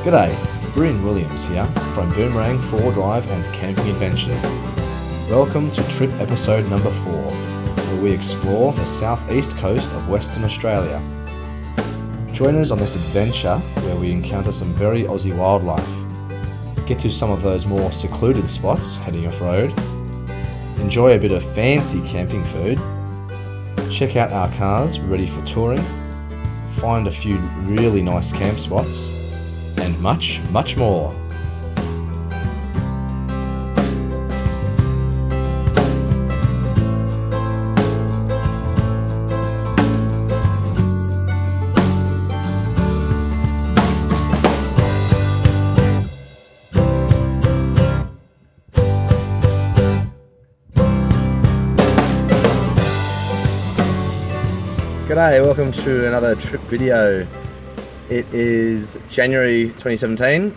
G'day, Bryn Williams here from Boomerang 4Drive and Camping Adventures. Welcome to trip episode number 4, where we explore the southeast coast of Western Australia. Join us on this adventure where we encounter some very Aussie wildlife, get to some of those more secluded spots heading off-road, enjoy a bit of fancy camping food, check out our cars ready for touring, find a few really nice camp spots, and much, much more. G'day, welcome to another trip video. It is January 2017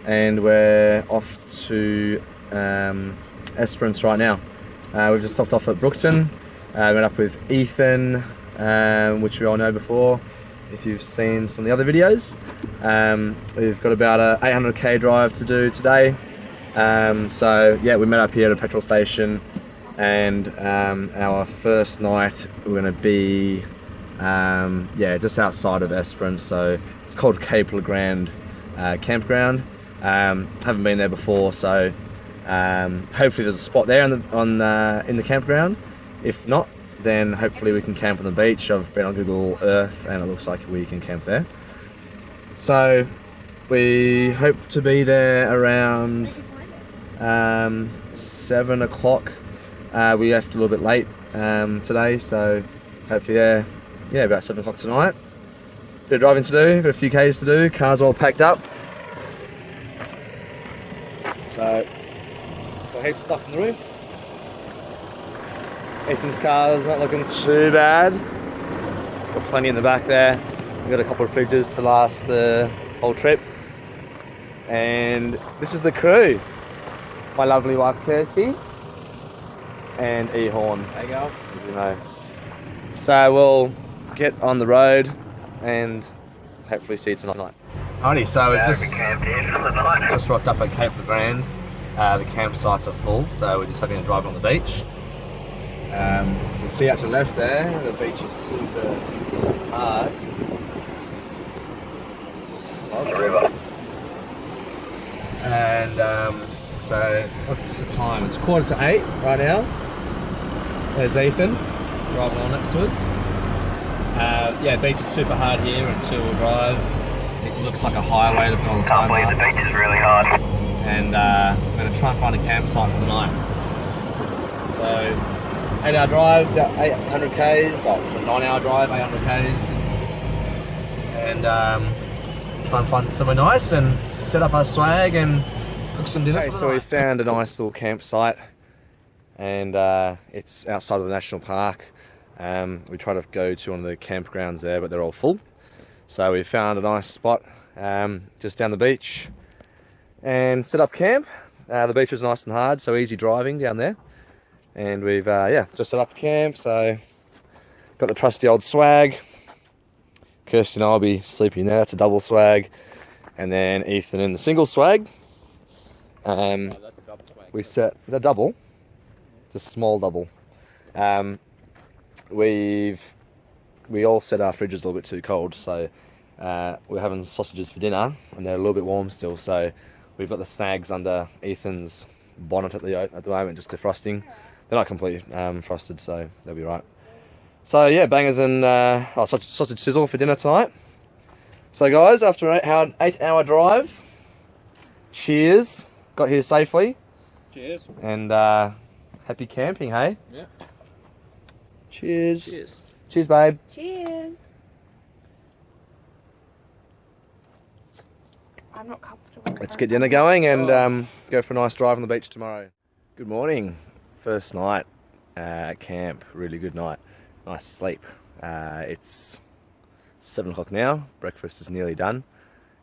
and we're off to Esperance right now. We've just stopped off at Brookton. Met up with Ethan, which we all know before if you've seen some of the other videos. We've got about a 800k drive to do today. So yeah, we met up here at a petrol station, and our first night we're going to be just outside of Esperance, so it's called Cape Le Grand campground. Haven't been there before, so hopefully there's a spot there in the campground. If not, then hopefully we can camp on the beach. I've been on Google Earth and it looks like we can camp there. So we hope to be there around 7 o'clock. We left a little bit late today, so hopefully about 7 o'clock tonight. Bit of driving to do, got a few Ks to do, car's all packed up. So, got heaps of stuff on the roof. Ethan's car's not looking too bad. Got plenty in the back there. We've got a couple of fridges to last the whole trip. And this is the crew. My lovely wife Kirsty and E-Horn. There you go. As you know. So we'll get on the road and hopefully see you tonight. Alrighty, so we've just rocked up at Cape Le Grand. The campsites are full, so we're just having a drive on the beach. You can see out to the left there, the beach is super hard. River. And so what's the time? It's 7:45 right now. There's Ethan driving on next to us. Beach is super hard here in two-wheel drive. It looks like a highway looking all the time. I can't believe the beach is really hard. And I'm going to try and find a campsite for the night. So, 8-hour drive, about 800 k's, 9-hour drive, 800 k's. And try and find somewhere nice and set up our swag and cook some dinner. So we found a nice little campsite, and it's outside of the national park. We try to go to one of the campgrounds there, but they're all full. So we found a nice spot just down the beach and set up camp. The beach was nice and hard, so easy driving down there. And we've just set up camp. So got the trusty old swag. Kirsty and I will be sleeping there. That's a double swag, and then Ethan in the single swag. That's a double swag. We set the double. It's a small double. We all set our fridges a little bit too cold, so we're having sausages for dinner, and they're a little bit warm still. So we've got the snags under Ethan's bonnet at the moment, just defrosting. They're not completely frosted, so they'll be right. So yeah, bangers and sausage sizzle for dinner tonight. So guys, after an 8-hour drive, cheers. Got here safely. Cheers. And happy camping, hey? Yeah. Cheers. Cheers. Cheers, babe. Cheers. I'm not comfortable. Let's get dinner going and go for a nice drive on the beach tomorrow. Good morning. First night at camp. Really good night. Nice sleep. It's 7 o'clock now. Breakfast is nearly done.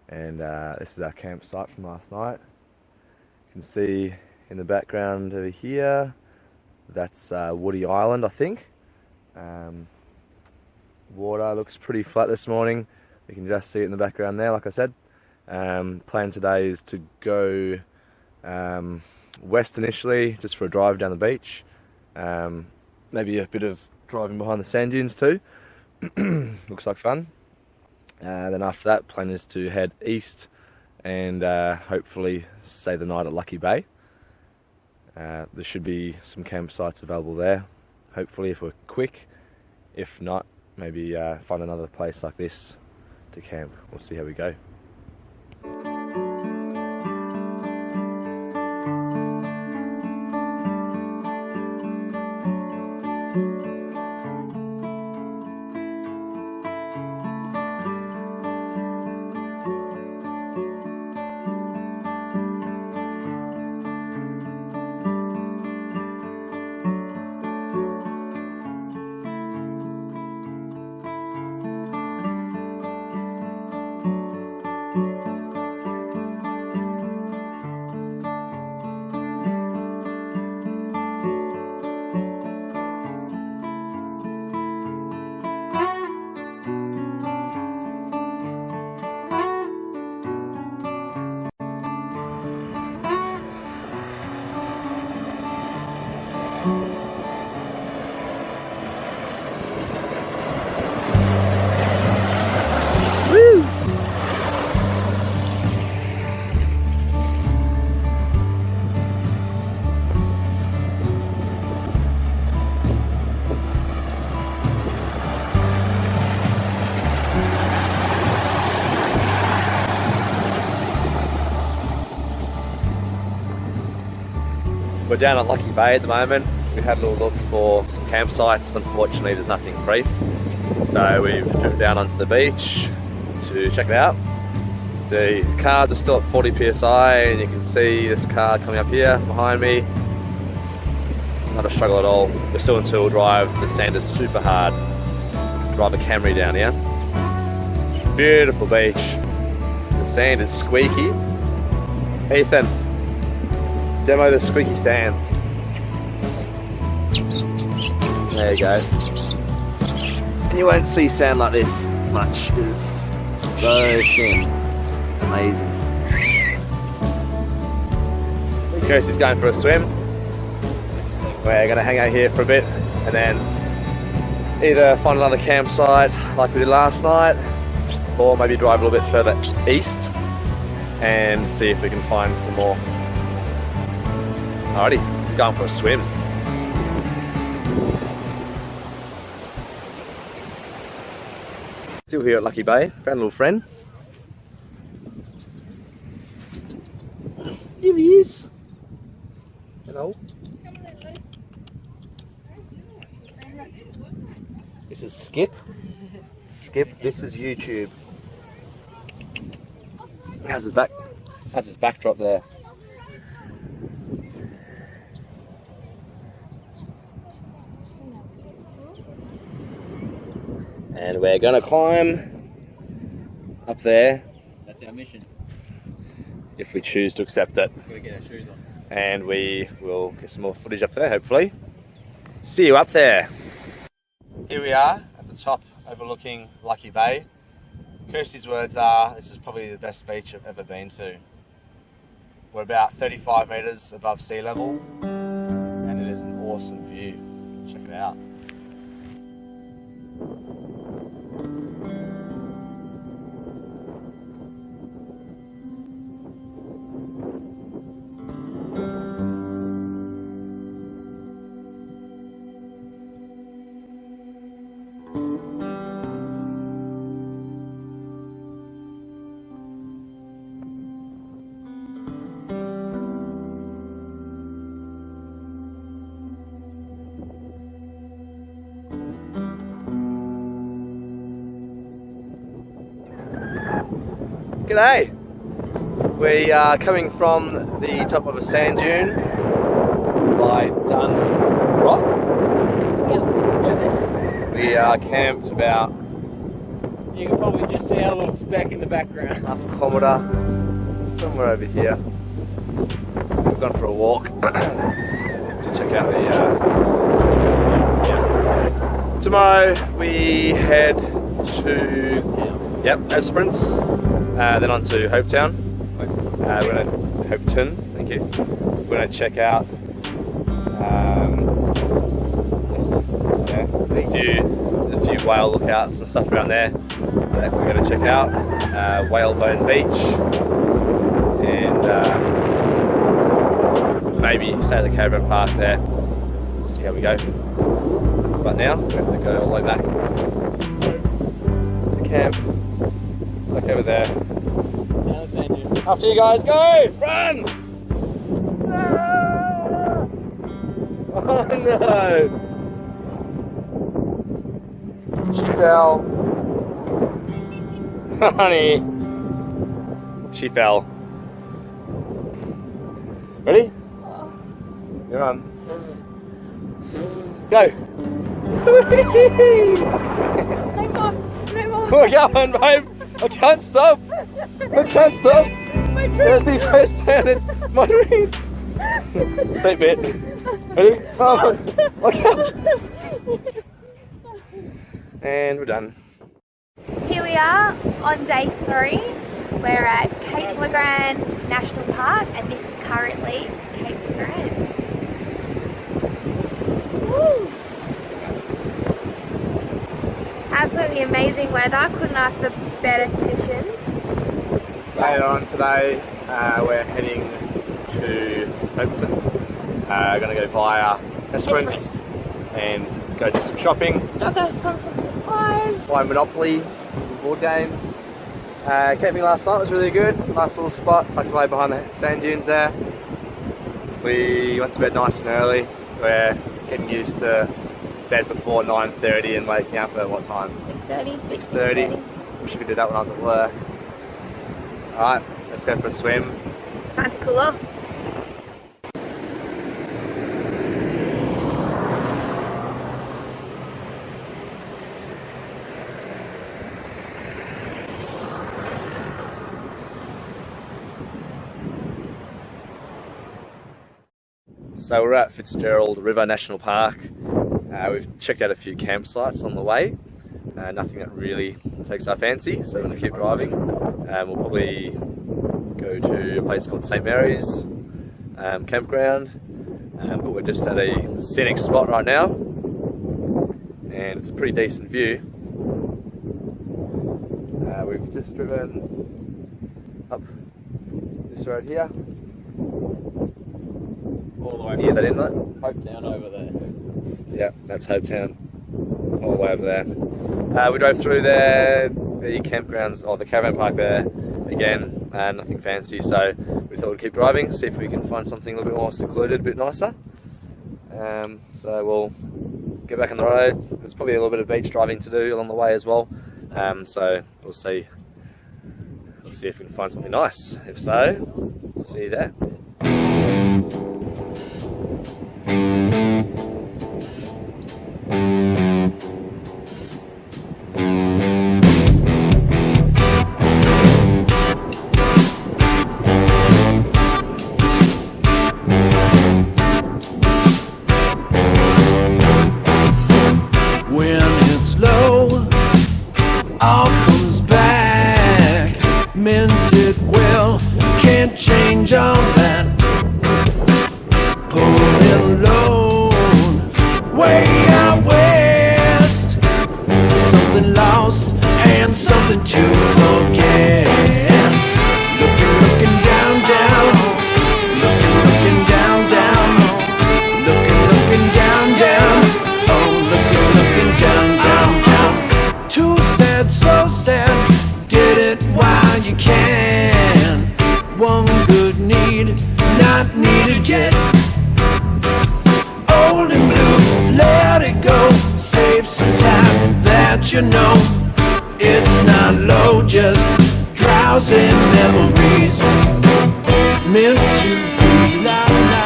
And this is our campsite from last night. You can see in the background over here, that's Woody Island, I think. Water looks pretty flat this morning. You can just see it in the background there, like I said. Plan today is to go west initially, just for a drive down the beach. Maybe a bit of driving behind the sand dunes too. Looks like fun. Then after that, plan is to head east and hopefully stay the night at Lucky Bay. There should be some campsites available there, hopefully, if we're quick. If not, maybe find another place like this to camp. We'll see how we go. We're down at Lucky Bay at the moment. We had a little look for some campsites. Unfortunately, there's nothing free. So we've driven down onto the beach to check it out. The cars are still at 40 psi, and you can see this car coming up here behind me. Not a struggle at all. We're still in two-wheel drive. The sand is super hard. Drive a Camry down here. Beautiful beach. The sand is squeaky. Ethan, demo the squeaky sand. There you go. And you won't see sand like this much. It's so thin. It's amazing. Kirsty's going for a swim. We're going to hang out here for a bit and then either find another campsite like we did last night, or maybe drive a little bit further east and see if we can find some more. Alrighty, going for a swim. Still here at Lucky Bay, found a little friend. Here he is. Hello. This is Skip. Skip, this is YouTube. How's his backdrop there? And we're gonna climb up there. That's our mission. If we choose to accept it. Gotta get our shoes on. And we will get some more footage up there, hopefully. See you up there. Here we are at the top overlooking Lucky Bay. Kirsty's words are, this is probably the best beach I've ever been to. We're about 35 metres above sea level and it is an awesome view. Check it out. G'day! We are coming from the top of a sand dune by Dun Rock. Yep. We are camped about... You can probably just see our little speck in the background. half a kilometre, somewhere over here. We've gone for a walk to check out the... Tomorrow we head to... Esperance. then on to Hopetown. Hopetown, thank you. We're going to check out there's a few whale lookouts and stuff around there that we're going to check out. Whalebone Beach, and maybe stay at the caravan park there. We'll see how we go. But now we have to go all the way back to camp, like over there. After you guys, go! Run! Ah! Oh no! She fell. Honey. She fell. Ready? You're on. Go! No more. We're going, babe! I can't stop! I can't stop! There's the first planet motoring! Stay bit. Ready? Oh, okay. And we're done. Here we are on day 3. We're at Cape Legrand National Park, and this is currently Cape Legrand. Woo! Absolutely amazing weather. Couldn't ask for better conditions. Later on today, we're heading to Overton. Going to go via Esperance and go do some shopping. Stock up on some supplies. Play Monopoly, some board games. Camping last night was really good. Nice little spot tucked away behind the sand dunes there. We went to bed nice and early. We're getting used to bed before 9:30 and waking up at what time? 6:30. 6:30. Wish I could do that when I was at work. Alright, let's go for a swim. Time to cool off. So we're at Fitzgerald River National Park. We've checked out a few campsites on the way. Nothing that really takes our fancy, so we're going to keep driving. We'll probably go to a place called St. Mary's campground, but we're just at a scenic spot right now, and it's a pretty decent view. We've just driven up this road here. All the way Near that inlet. Hopetown over there. Yeah, that's Hopetown, all the way over there. We drove through there, the campgrounds, or the caravan park there, again, nothing fancy, so we thought we'd keep driving, see if we can find something a little bit more secluded, a bit nicer. So we'll get back on the road. There's probably a little bit of beach driving to do along the way as well, so we'll see if we can find something nice. If so, we'll see you there. All comes back, meant it well, can't change all that. Pulling alone, way out west, something lost and something to forget. Looking down, down, looking down, down, looking down, down, oh, looking down, down, down. Too sad, so sad, did it while you can. One good need, not needed yet. Old and blue, let it go. Save some time that you know it's not low, just drowsy memories. Meant to be la la,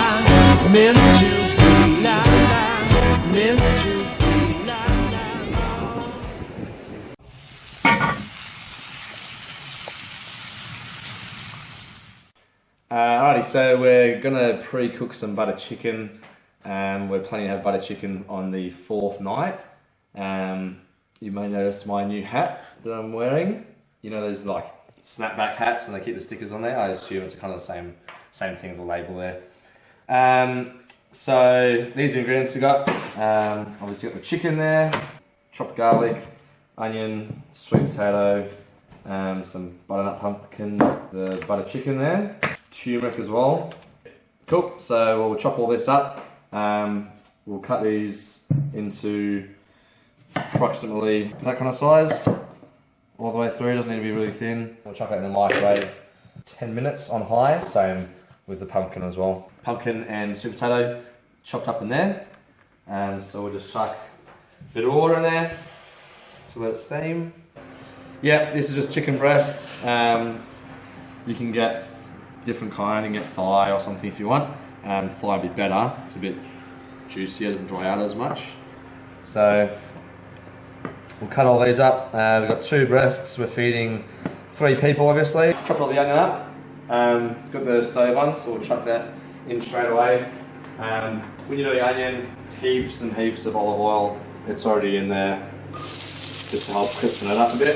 meant to be la la, meant to be la la. Alrighty, so we're gonna pre-cook some butter chicken. We're planning to have butter chicken on the 4th night. You may notice my new hat that I'm wearing. You know those like snapback hats and they keep the stickers on there. I assume it's kind of the same thing with the label there. So these are the ingredients we got. Obviously got the chicken there, chopped garlic, onion, sweet potato, some butternut pumpkin, the butter chicken there, turmeric as well. Cool, so we'll chop all this up. We'll cut these into approximately that kind of size, all the way through. It doesn't need to be really thin. We'll chuck that in the microwave 10 minutes on high, same with the pumpkin as well. Pumpkin and sweet potato chopped up in there. So we'll just chuck a bit of water in there to let it steam. Yeah, this is just chicken breast. You can get different kind, you can get thigh or something if you want. Thigh would be better, it's a bit juicier, doesn't dry out as much. So we'll cut all these up. We've got 2 breasts, we're feeding 3 people obviously. Chop all the onion up. Got the stove on, so we'll chuck that in straight away. When you do the onion, heaps and heaps of olive oil, it's already in there, just to help crispen it up a bit.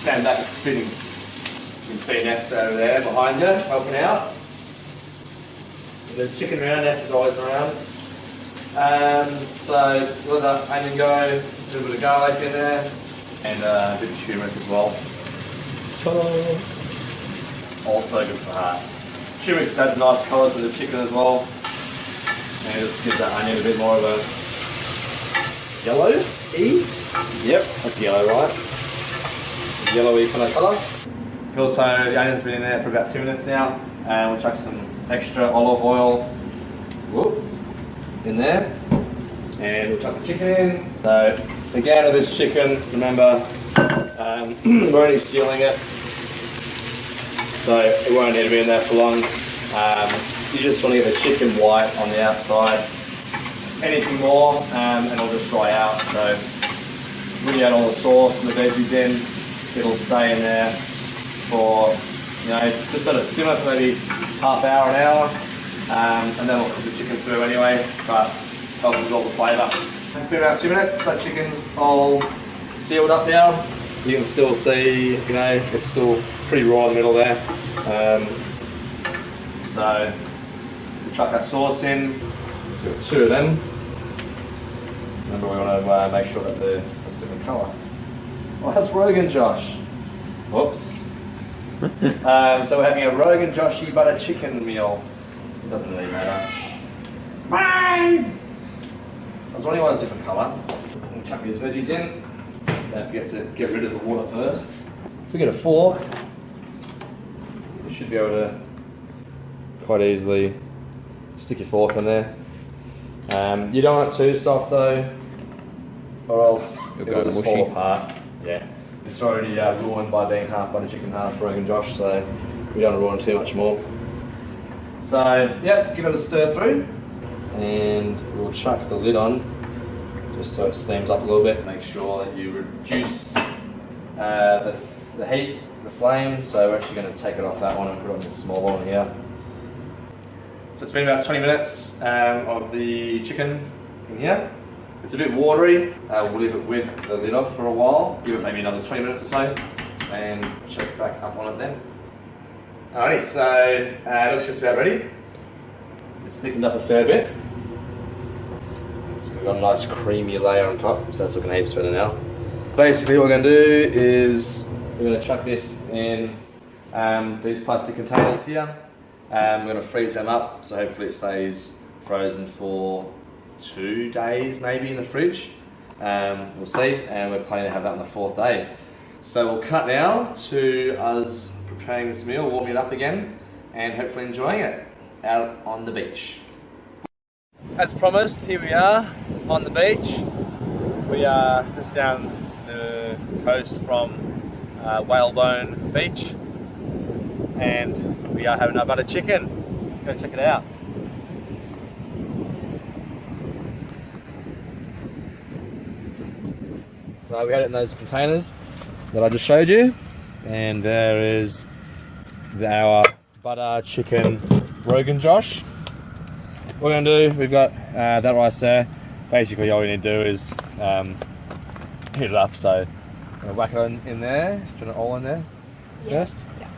Stand back and spinning. You can see Nest over there behind you, helping out. There's chicken around, Nest is always around. So let the onion go, a little bit of garlic in there, and a bit of turmeric as well. Also good for heart. Turmeric just adds a nice colour to the chicken as well, and it just gives that onion a bit more of a yellow-y. Yep, that's yellow, right? Yellowy kind of colour. Cool, so the onion's been in there for about 2 minutes now, and we'll chuck some extra olive oil in there, and we'll chuck the chicken in. So again, with this chicken, remember we're only sealing it, so it won't need to be in there for long. You just want to get the chicken white on the outside. Anything more, and it'll just dry out. So when you add all the sauce and the veggies in, it'll stay in there for, just let it simmer for maybe half hour, an hour, and then we'll cook the chicken through anyway, but helps absorb the flavour. It's been about 2 minutes, that chicken's all sealed up now. You can still see, it's still pretty raw in the middle there. So we'll chuck that sauce in. Let's do 2 of them. Remember, we want to make sure that that's a different colour. Oh, that's Rogan Josh. Whoops. So we're having a Rogan Joshy butter chicken meal. It doesn't really matter. Bye! I was wondering why it's a different colour. We'll chuck these veggies in. Don't forget to get rid of the water first. If we get a fork, you should be able to quite easily stick your fork on there. You don't want it too soft though, or else it'll just fall apart. Yeah, it's already ruined by being half butter chicken, half Rogan Josh, so we don't want to ruin too much more. So, yeah, give it a stir through, and we'll chuck the lid on, just so it steams up a little bit. Make sure that you reduce the heat, the flame, so we're actually going to take it off that one and put it on this small one here. So it's been about 20 minutes of the chicken in here. It's a bit watery. We'll leave it with the lid off for a while. Give it maybe another 20 minutes or so, and check back up on it then. Alrighty, so it looks just about ready. It's thickened up a fair bit. It's got a nice creamy layer on top, so that's looking heaps better now. Basically what we're going to do is we're going to chuck this in these plastic containers here. We're going to freeze them up, so hopefully it stays frozen for 2 days maybe in the fridge. We'll see, and we're planning to have that on the 4th day. So we'll cut now to us preparing this meal, warming it up again, and hopefully enjoying it out on the beach. As promised, here we are on the beach. We are just down the coast from Whalebone Beach, and we are having our butter chicken. Let's go check it out. So we had it in those containers that I just showed you, and there is our butter chicken Rogan Josh. What we're going to do, we've got that rice there. Basically all we need to do is heat it up, so Whack it in there. Put it all in there first. Yeah.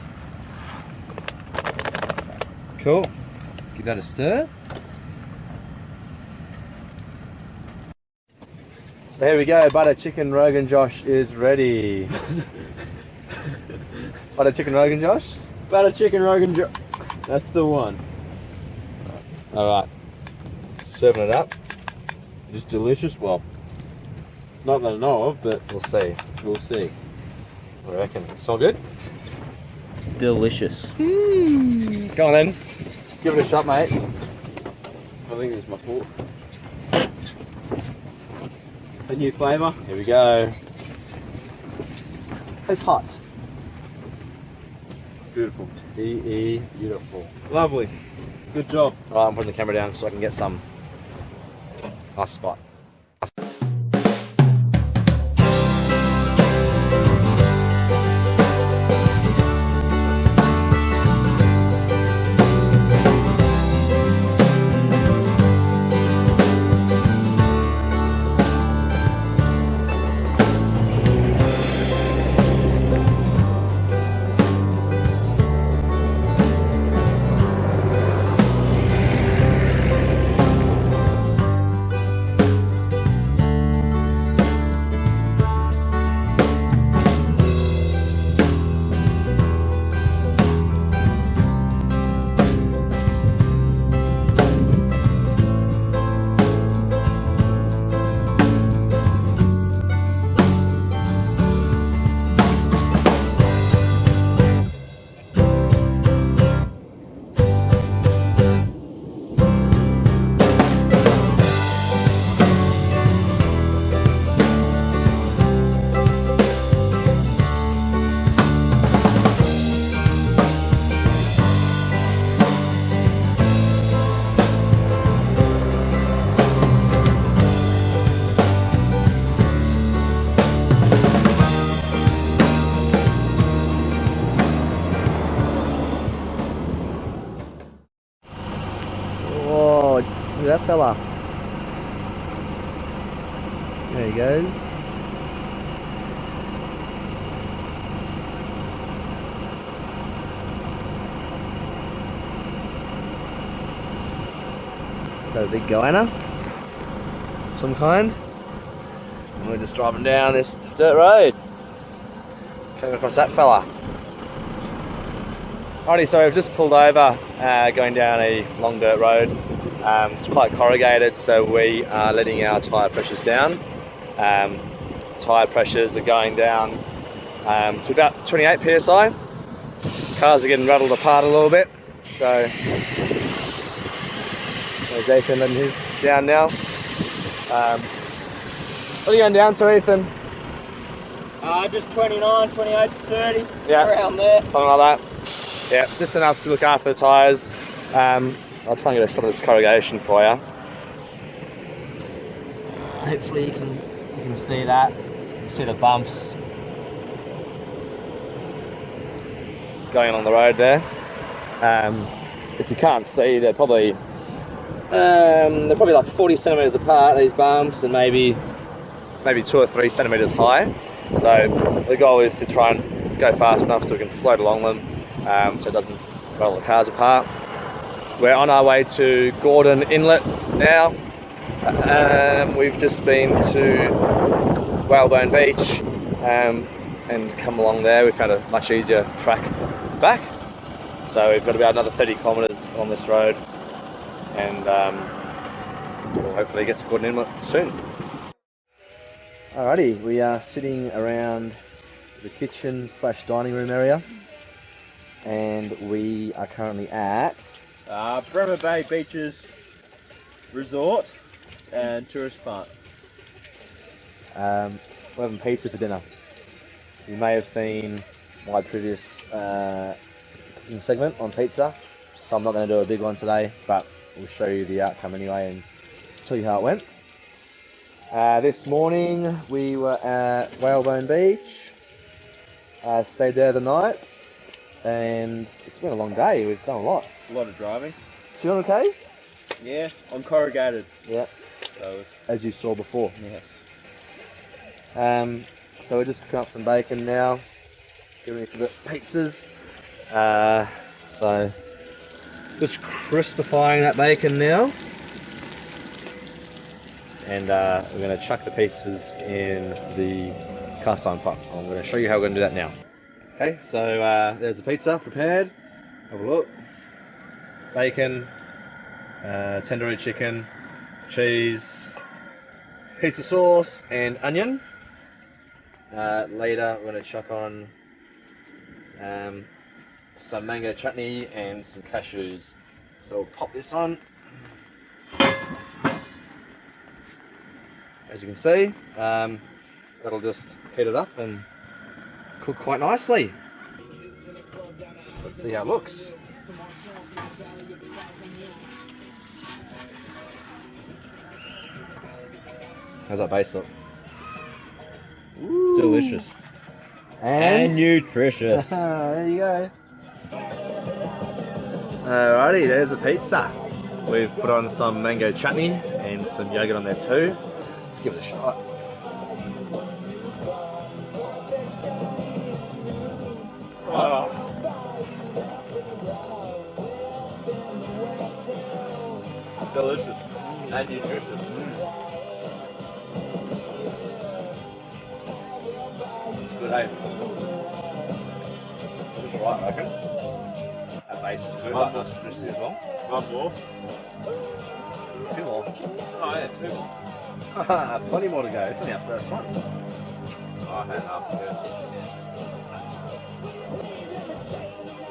Cool. Give that a stir. So here we go. Butter chicken Rogan Josh is ready. Butter chicken Rogan Josh. Butter chicken Rogan Josh. That's the one. All right. Serving it up. Just delicious. Well, not that I know of, but We'll see. we'll see. What do you reckon? Smell good? Delicious. Go on then. Give it a shot, mate. I think it's my fault. A new flavour. Here we go. It's hot. Beautiful. Beautiful. Lovely. Good job. All right, I'm putting the camera down so I can get some nice spot. Whoa, look at that fella. There he goes. So a big goanna of some kind. And we're just driving down this dirt road. Came across that fella. Alrighty, so we've just pulled over, going down a long dirt road. It's quite corrugated, so we are letting our tyre pressures down. Tyre pressures are going down to about 28 psi. Cars are getting rattled apart a little bit. So there's Ethan letting his down now. What are you going down to, Ethan? Just 29, 28, 30. Yeah. Around there. Something like that. Yeah, just enough to look after the tyres. I'll try and get a shot of this corrugation for you. Hopefully you can see that. You can see the bumps going on the road there. If you can't see, they're probably like 40 centimetres apart, these bumps, and maybe 2 or 3 centimetres high. So the goal is to try and go fast enough so we can float along them, so it doesn't rattle the cars apart. We're on our way to Gordon Inlet now. We've just been to Whalebone Beach and come along there. We found a much easier track back. So we've got about another 30 kilometres on this road, and we'll hopefully get to Gordon Inlet soon. Alrighty, we are sitting around the kitchen / dining room area, and we are currently at Bremer Bay Beaches Resort and Tourist Park. we're having pizza for dinner. You may have seen my previous segment on pizza, so I'm not going to do a big one today, but we'll show you the outcome anyway and tell you how it went. This morning we were at Whalebone Beach, stayed there the night, and it's been a long day. We've done a lot. A lot of driving. 200 k's? Yeah, on corrugated. Yeah, So, as you saw before. yes. so we're just cooking up some bacon now, getting ready for the pizzas. So just crispifying that bacon now, and we're going to chuck the pizzas in the cast iron pot. I'm going to show you how we're going to do that now. Okay, so there's the pizza prepared. Have a look. Bacon, tandoori chicken, cheese, pizza sauce, and onion. Later, we're going to chuck on some mango chutney and some cashews. So we'll pop this on. As you can see, that'll just heat it up and cook quite nicely. Let's see how it looks. How's that base look? Ooh. Delicious. And nutritious. there you go. Alrighty, there's the pizza. We've put on some mango chutney and some yogurt on there too. Let's give it a shot. Oh. Delicious and nutritious. Good, eh? Just right, I reckon. That base is good, but nice and crispy as well. One more. 2 more. Oh yeah, 2 more. Plenty more to go. It's only our first one. Oh, I had half of it.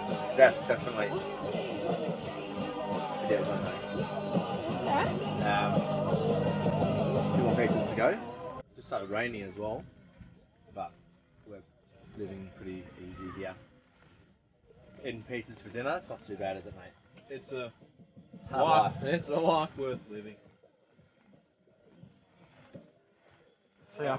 It's a success, definitely. Videos on that. 2 more pieces to go. Just started raining as well, but we're living pretty easy here. Eating pizzas for dinner, it's not too bad, is it, mate? It's a Hard life. life. It's a life worth living. See ya.